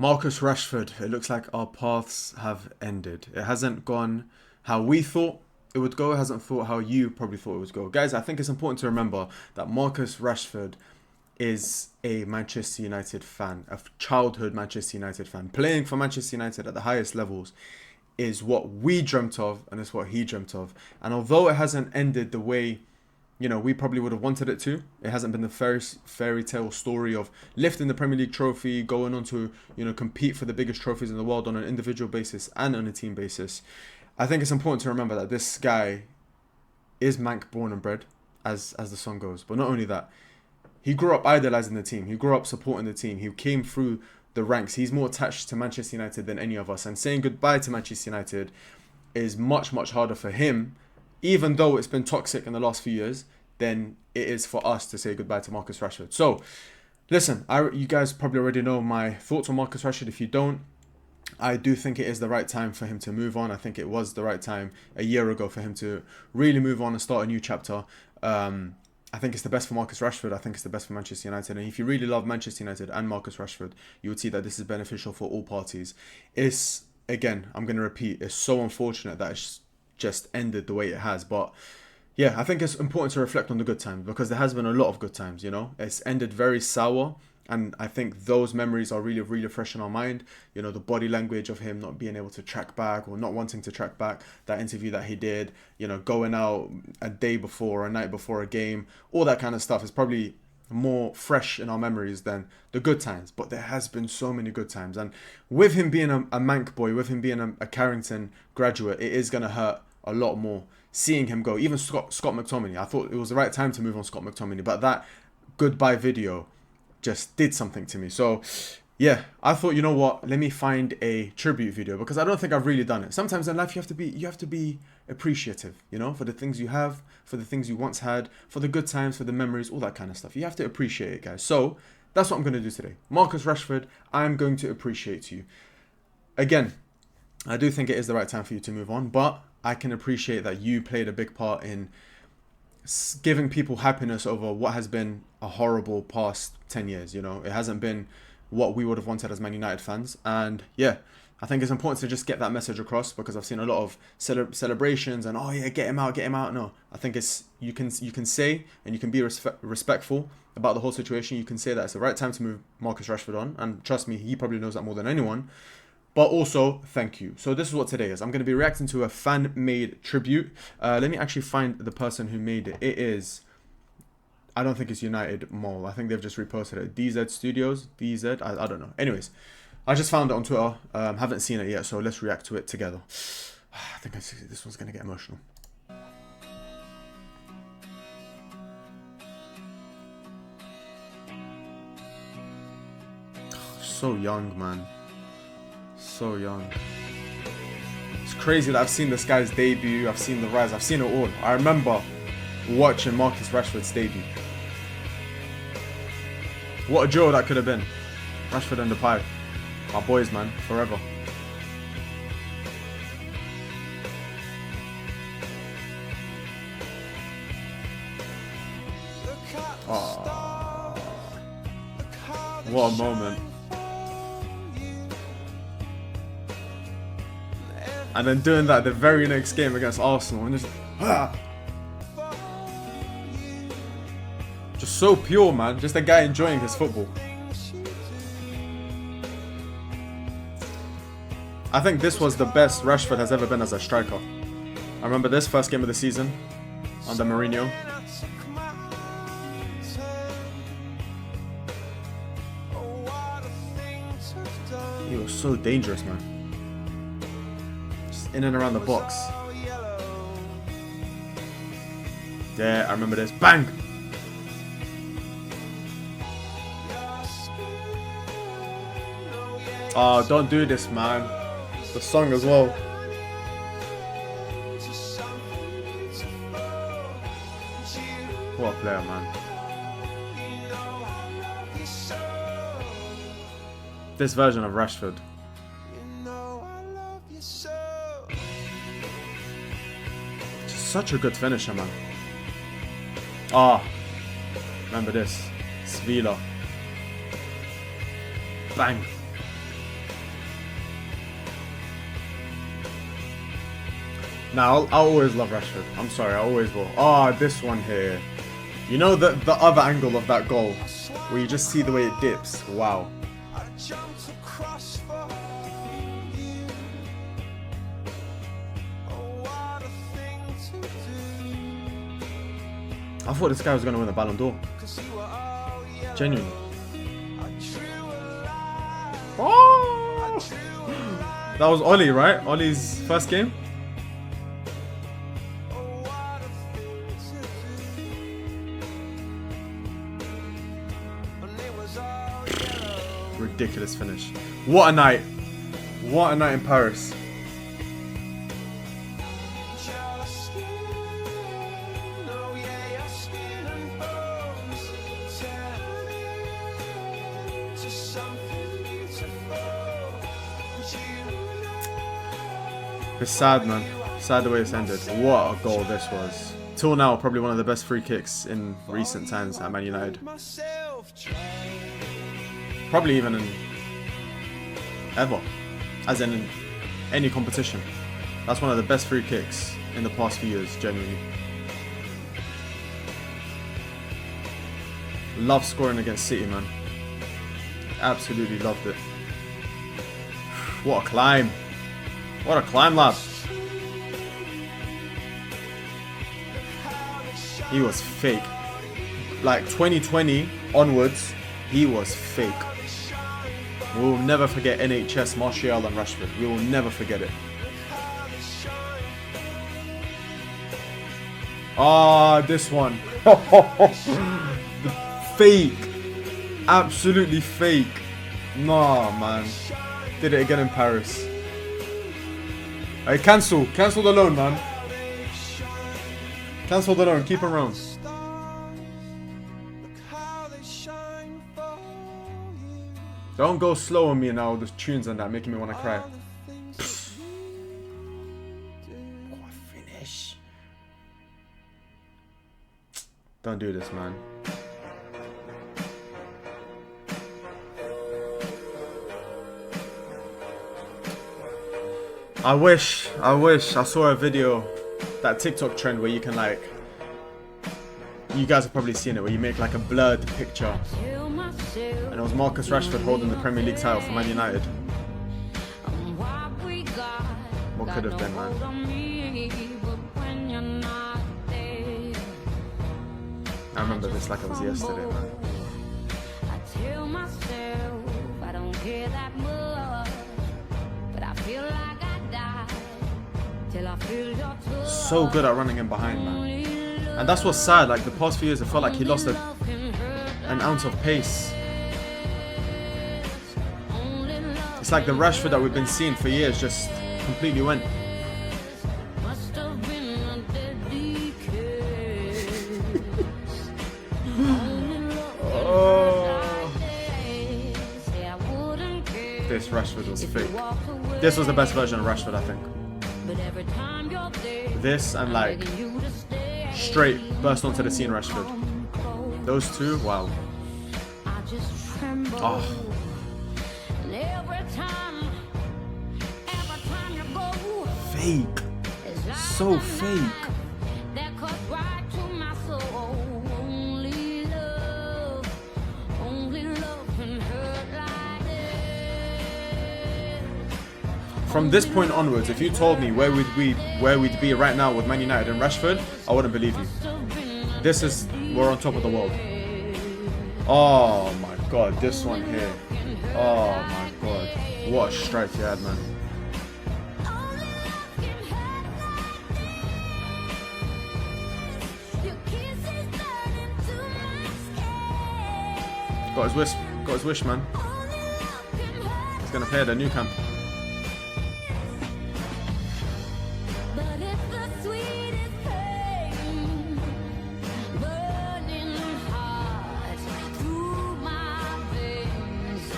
Marcus Rashford, it looks like our paths have ended. It hasn't gone how we thought it would go. It hasn't thought how you probably thought it would go. Guys, I think it's important to remember that Marcus Rashford is a Manchester United fan, a childhood Manchester United fan. Playing for Manchester United at the highest levels is what we dreamt of and it's what he dreamt of. And although it hasn't ended the way we probably would have wanted it to. It hasn't been the fairy tale story of lifting the Premier League trophy, going on to, compete for the biggest trophies in the world on an individual basis and on a team basis. I think it's important to remember that this guy is Manc born and bred, as the song goes. But not only that, he grew up idolizing the team. He grew up supporting the team. He came through the ranks. He's more attached to Manchester United than any of us. And saying goodbye to Manchester United is much, much harder for him, even though it's been toxic in the last few years, than it is for us to say goodbye to Marcus Rashford. So, listen, you guys probably already know my thoughts on Marcus Rashford. If you don't, I do think it is the right time for him to move on. I think it was the right time a year ago for him to really move on and start a new chapter. I think it's the best for Marcus Rashford. I think it's the best for Manchester United. And if you really love Manchester United and Marcus Rashford, you would see that this is beneficial for all parties. Again, I'm going to repeat, it's so unfortunate that it's just ended the way it has. But yeah, I think it's important to reflect on the good times because there has been a lot of good times, It's ended very sour. And I think those memories are really, really fresh in our mind. The body language of him not being able to track back or not wanting to track back, that interview that he did, going out a day before or a night before a game, all that kind of stuff is probably more fresh in our memories than the good times. But there has been so many good times. And with him being a Manc boy, with him being a Carrington graduate, it is going to hurt a lot more seeing him go. Even Scott McTominay, I thought it was the right time to move on Scott McTominay, but that goodbye video just did something to me. So yeah, I thought, you know what, let me find a tribute video because I don't think I've really done it. Sometimes in life you have to be appreciative, for the things you have, for the things you once had, for the good times, for the memories, all that kind of stuff. You have to appreciate it, guys. So that's what I'm going to do today. Marcus Rashford, I'm going to appreciate you. Again, I do think it is the right time for you to move on, but I can appreciate that you played a big part in giving people happiness over what has been a horrible past 10 years. It hasn't been what we would have wanted as Man United fans. And yeah, I think it's important to just get that message across because I've seen a lot of celebrations and, oh yeah, get him out. No, I think you can say and you can be respectful about the whole situation. You can say that it's the right time to move Marcus Rashford on. And trust me, he probably knows that more than anyone. But also, thank you. So this is what today is. I'm going to be reacting to a fan-made tribute. Let me actually find the person who made it. It is, I don't think it's United Mole. I think they've just reposted it. DZ Studios, DZ, I don't know. Anyways, I just found it on Twitter. Haven't seen it yet, so let's react to it together. I think this one's going to get emotional. So young, man. So young. It's crazy that I've seen this guy's debut, I've seen the rise, I've seen it all. I remember watching Marcus Rashford's debut. What a duo that could have been. Rashford and Depay. My boys, man, forever. Oh, what a moment. And then doing that the very next game against Arsenal and just so pure, man. Just a guy enjoying his football. I think this was the best Rashford has ever been as a striker. I remember this first game of the season under Mourinho. He was so dangerous, man. In and around the box. Yeah, I remember this. Bang! Oh, don't do this, man. The song as well. What a player, man. This version of Rashford. Such a good finisher, man. Ah, remember this. Svila. Bang. Now, I'll always love Rashford. I'm sorry, I always will. Oh, this one here. You know the other angle of that goal, where you just see the way it dips. Wow. I thought this guy was going to win the Ballon d'Or. Genuinely. Oh! That was Oli, right? Oli's first game? Ridiculous finish. What a night. What a night in Paris. It's sad, man. Sad the way it's ended. What a goal this was. Till now, probably one of the best free kicks in recent times at Man United. Probably even in ever. As in any competition. That's one of the best free kicks in the past few years, genuinely. Love scoring against City, man. Absolutely loved it. What a climb. What a climb, lad. He was fake. Like 2020 onwards, he was fake. We will never forget NHS, Martial and Rashford. We will never forget it. Ah, this one. The fake. Absolutely fake. Nah, man. Did it again in Paris. Hey, cancel the loan, man. Cancel the loan, keep him around. Don't go slow on me now with the tunes and that, making me want to cry. What finish. Don't do this, man. I wish I saw a video, that TikTok trend where you can like, you guys have probably seen it, where you make like a blurred picture. And it was Marcus Rashford holding the Premier League title for Man United. What could have been, man? I remember this like it was yesterday, man. So good at running in behind, man. And that's what's sad, like the past few years, I felt like he lost an ounce of pace. It's like the Rashford that we've been seeing for years just completely went. Oh. This Rashford was fake. This was the best version of Rashford, I think. This and like straight burst onto the scene Rashford. Those two, wow. Oh. Fake. So fake. From this point onwards, if you told me where we'd be right now with Man United and Rashford, I wouldn't believe you. We're on top of the world. Oh my god, this one here. Oh my god. What a strike he had, man. Got his wish, man. He's gonna play at the new camp.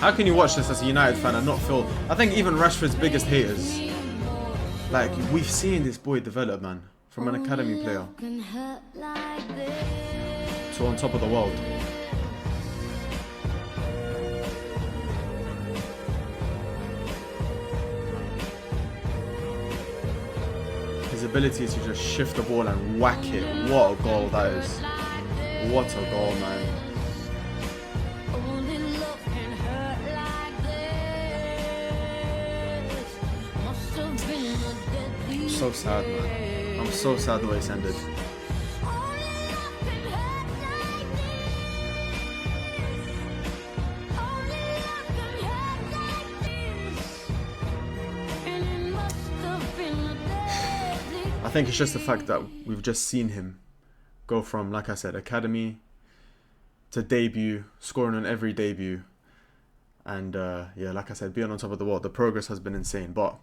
How can you watch this as a United fan and not feel... I think even Rashford's biggest haters, like, we've seen this boy develop, man. From an academy player to on top of the world. His ability to just shift the ball and whack it. What a goal that is. What a goal, man. I'm so sad, man. I'm so sad the way it's ended. I think it's just the fact that we've just seen him go from, like I said, academy to debut, scoring on every debut. And yeah, like I said, being on top of the world. The progress has been insane. But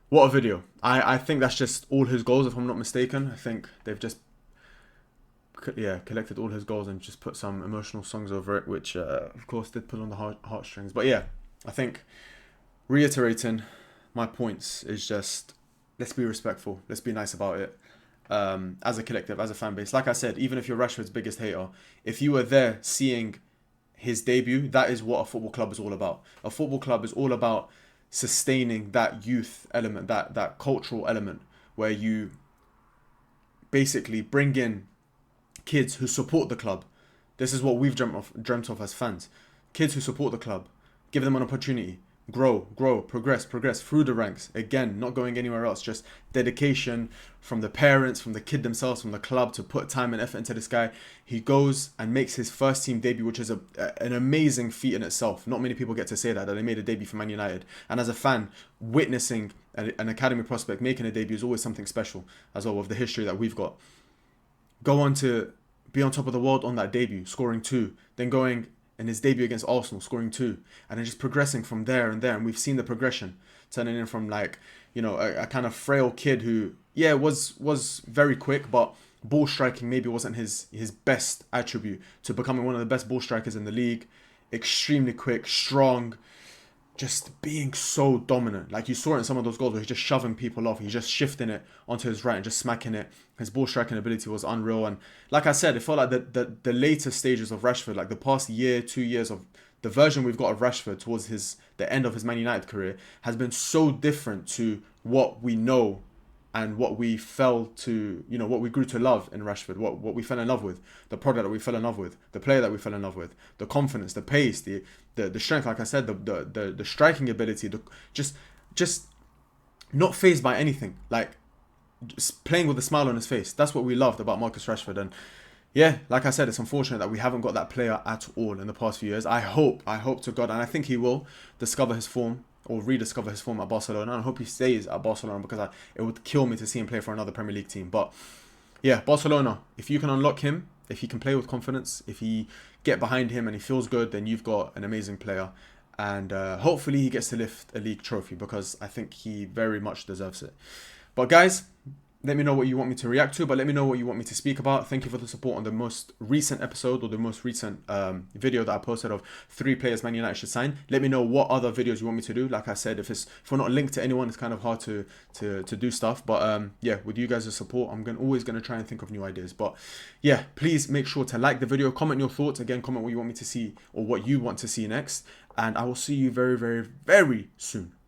what a video. I think that's just all his goals, if I'm not mistaken. I think they've just collected all his goals and just put some emotional songs over it, which of course did pull on the heartstrings. But yeah, I think reiterating my points is just, let's be respectful. Let's be nice about it. As a collective, as a fan base. Like I said, even if you're Rashford's biggest hater, if you were there seeing his debut, that is what a football club is all about. A football club is all about sustaining that youth element, that cultural element, where you basically bring in kids who support the club. This is what we've dreamt of as fans. Kids who support the club. Give them an opportunity. Grow, progress through the ranks. Again, not going anywhere else. Just dedication from the parents, from the kid themselves, from the club to put time and effort into this guy. He goes and makes his first team debut, which is an amazing feat in itself. Not many people get to say that they made a debut for Man United. And as a fan, witnessing an academy prospect making a debut is always something special as well, with the history that we've got. Go on to be on top of the world on that debut, scoring 2, then going in his debut against Arsenal, scoring 2, and then just progressing from there and there. And we've seen the progression, turning in from, like, you know, a kind of frail kid who, yeah, was very quick, but ball striking maybe wasn't his best attribute, to becoming one of the best ball strikers in the league. Extremely quick, strong, just being so dominant. Like, you saw it in some of those goals where he's just shoving people off. He's just shifting it onto his right and just smacking it. His ball striking ability was unreal. And like I said, it felt like the later stages of Rashford, like the past year, 2 years of the version we've got of Rashford towards the end of his Man United career, has been so different to what we know and what we fell to, you know, what we grew to love in Rashford, what we fell in love with, the product that we fell in love with, the player that we fell in love with, the confidence, the pace, the strength, like I said, the striking ability, just not fazed by anything, like just playing with a smile on his face. That's what we loved about Marcus Rashford. And yeah, like I said, it's unfortunate that we haven't got that player at all in the past few years. I hope to God, and I think he will discover his form, or rediscover his form at Barcelona. And I hope he stays at Barcelona, because it would kill me to see him play for another Premier League team. But yeah, Barcelona, if you can unlock him, if he can play with confidence, if he get behind him and he feels good, then you've got an amazing player. And hopefully he gets to lift a league trophy, because I think he very much deserves it. But guys, let me know what you want me to react to, but let me know what you want me to speak about. Thank you for the support on the most recent episode, or the most recent video that I posted of 3 players Man United should sign. Let me know what other videos you want me to do. Like I said, if we're not linked to anyone, it's kind of hard to do stuff. But yeah, with you guys' support, I'm always going to try and think of new ideas. But yeah, please make sure to like the video, comment your thoughts. Again, comment what you want me to see, or what you want to see next. And I will see you very, very, very soon.